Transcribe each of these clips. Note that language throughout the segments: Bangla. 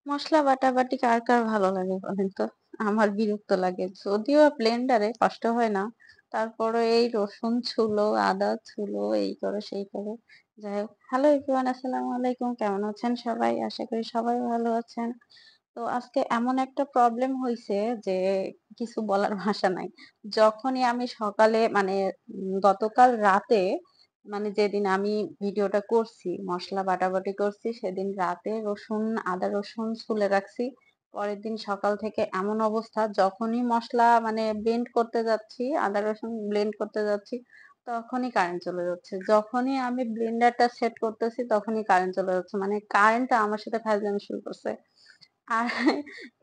মসলা বাটাবাটি কার ভালো লাগে বলেন তো? আমার বিরক্ত লাগে। যদিও ব্লেন্ডারে কষ্ট হয় না। তারপরও এই রসুন ছুলো, আদা ছুলো, এই করো সেই করো। যাই হোক, হ্যালো এভরিওয়ান, আসসালামু আলাইকুম। কেমন আছেন সবাই? আশা করি সবাই ভালো আছেন। তো আজকে এমন একটা প্রবলেম হইছে যে কিছু বলার ভাষা নাই। যখনই আমি সকালে মানে গতকাল রাতে মানে যেদিন আমি ভিডিওটা করছি, মসলা বাটাবাটি করছি, সেদিন রাতে আদা রসুন ছুলে রাখছি। পরের দিন সকাল থেকে এমন অবস্থা, যখনই মসলা মানে ব্লেন্ড করতে যাচ্ছি, আদা রসুন ব্লেন্ড করতে যাচ্ছি, তখনই কারেন্ট চলে যাচ্ছে। যখনই আমি ব্লেন্ডারটা সেট করতেছি, তখনই কারেন্ট চলে যাচ্ছে। মানে কারেন্টটা আমার সাথে ফাইজলামি শুরু করছে। আর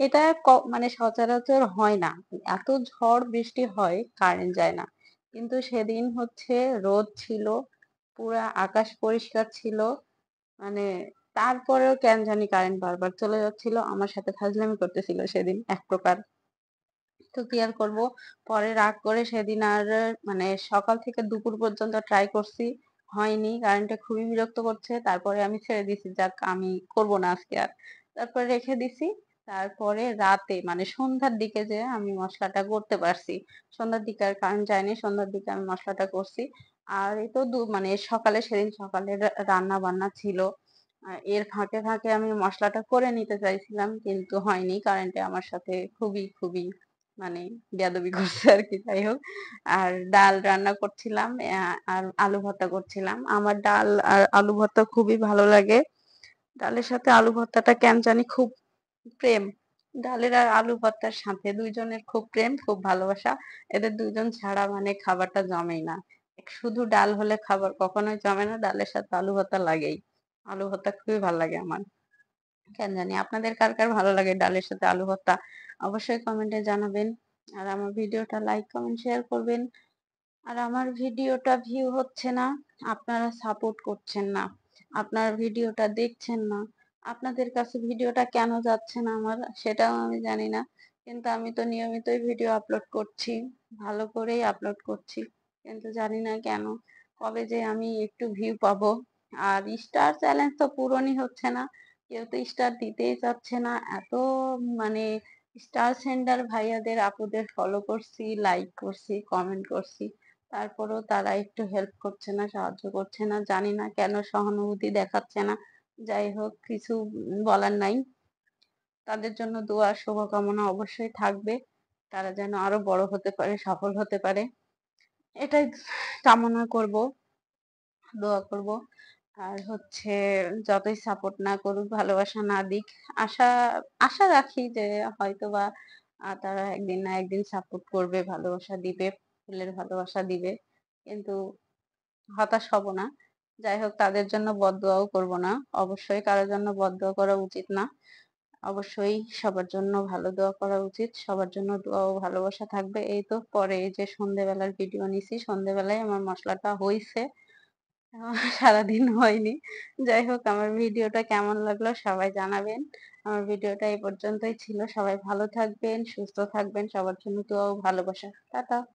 এটা মানে সচরাচর হয় না। এত ঝড় বৃষ্টি হয়, কারেন্ট যায় না। কিন্তু সেদিন হচ্ছে রোদ ছিল, পুরা আকাশ পরিষ্কার ছিল। মানে তারপরেও কেন জানি কারেন্ট বারবার চলে যাচ্ছিল। আমার সাথে ফাজলামি করতেছিল সেদিন এক প্রকার। তো কি আর করব? পরে রাগ করে সেদিন আর মানে সকাল থেকে দুপুর পর্যন্ত ট্রাই করছি। হয়নি। কারেন্টটা খুবই বিরক্ত করছে। তারপরে আমি ছেড়ে দিছি। যাক, আমি করব না আজকে আর। তারপরে রেখে দিছি। তারপরে রাতে মানে সন্ধ্যার দিকে যেয়ে আমি মসলাটা করতে পারছি। সন্ধ্যার দিকে আর কারেন্ট যায়নি। সন্ধ্যার দিকে আমি মসলাটা করছি। আর এই তো মানে সেদিন সকালে রান্না বান্না ছিল। এর ফাঁকে আমি মসলাটা করে নিতে চাইছিলাম, কিন্তু হয়নি। কারেন্টে আমার সাথে খুবই মানে বেয়াদবি করছে আরকি। যাই হোক। আর ডাল রান্না করছিলাম, আর আলু ভর্তা করছিলাম। আমার ডাল আর আলু ভর্তা খুবই ভালো লাগে। ডালের সাথে আলু ভর্তাটা কেন জানি খুব প্রেম। ডালের আর আলু ভর্তার সাথে ২ জনের খুব প্রেম, খুব ভালোবাসা। এদের ২ জন ছাড়া মানে খাবারটা জমেই না। শুধু ডাল হলে খাবার কখনোই জমে না। ডালের সাথে আলু ভর্তা লাগেই। আলু ভর্তা খুবই ভাল লাগে আমার। কেন জানি আপনাদের কার ভালো লাগে ডালের সাথে আলু ভর্তা? অবশ্যই কমেন্টে জানাবেন। আর আমার ভিডিওটা লাইক, কমেন্ট, শেয়ার করবেন। আর আমার ভিডিওটা ভিউ হচ্ছে না, আপনারা সাপোর্ট করছেন না। আপনারা ভিডিওটা দেখছেন না। আপনাদের কাছে ভিডিওটা কেন যাচ্ছে না আমার, সেটাও আমি জানি না। কিন্তু আমি তো নিয়মিতই ভিডিও আপলোড করছি। ভালো করেই আপলোড করছি। কিন্তু জানি না কেন, কবে যে আমি একটু ভিউ পাবো। আর স্টার চ্যালেঞ্জ তো পূরণই হচ্ছে না। কেউ তো স্টার দিতেই চাচ্ছে না। এত মানে স্টার সেন্ডার ভাইয়াদের আপুদের ফলো করছি, লাইক করছি, কমেন্ট করছি। তারপরেও তারা একটু হেল্প করছে না, সাহায্য করছে না। জানি না কেন সহানুভূতি দেখাচ্ছে না। যাই হোক, কিছু বলার নাই। তাদের জন্য দোয়া শুভকামনা অবশ্যই থাকবে। তারা যেন আরো বড় হতে পারে, সফল হতে পারে। এটাই কামনা করব, দোয়া করব। আর হচ্ছে যতই সাপোর্ট না করুক, ভালোবাসা না দিক, আশা আশা রাখি যে হয়তোবা তারা একদিন না একদিন সাপোর্ট করবে, ভালোবাসা দিবে, ফুলের ভালোবাসা দিবে। কিন্তু হতাশ হব না। যাই হোক, তাদের জন্য বদদোয়াও করব না। অবশ্যই কারোর জন্য বদদোয়া করা উচিত না। অবশ্যই সবার জন্য ভালো দোয়া করা উচিত। সবার জন্য দোয়া ও ভালোবাসা থাকবে। এই তো পরে এই যে সন্ধ্যেবেলার ভিডিও নিছি, সন্ধ্যেবেলায় আমার মসলাটা হইছে। সারাদিন হয়নি। যাই হোক, আমার ভিডিওটা কেমন লাগলো সবাই জানাবেন। আমার ভিডিওটা এই পর্যন্তই ছিল। সবাই ভালো থাকবেন, সুস্থ থাকবেন। সবার জন্য দোয়া ও ভালোবাসা। টাটা।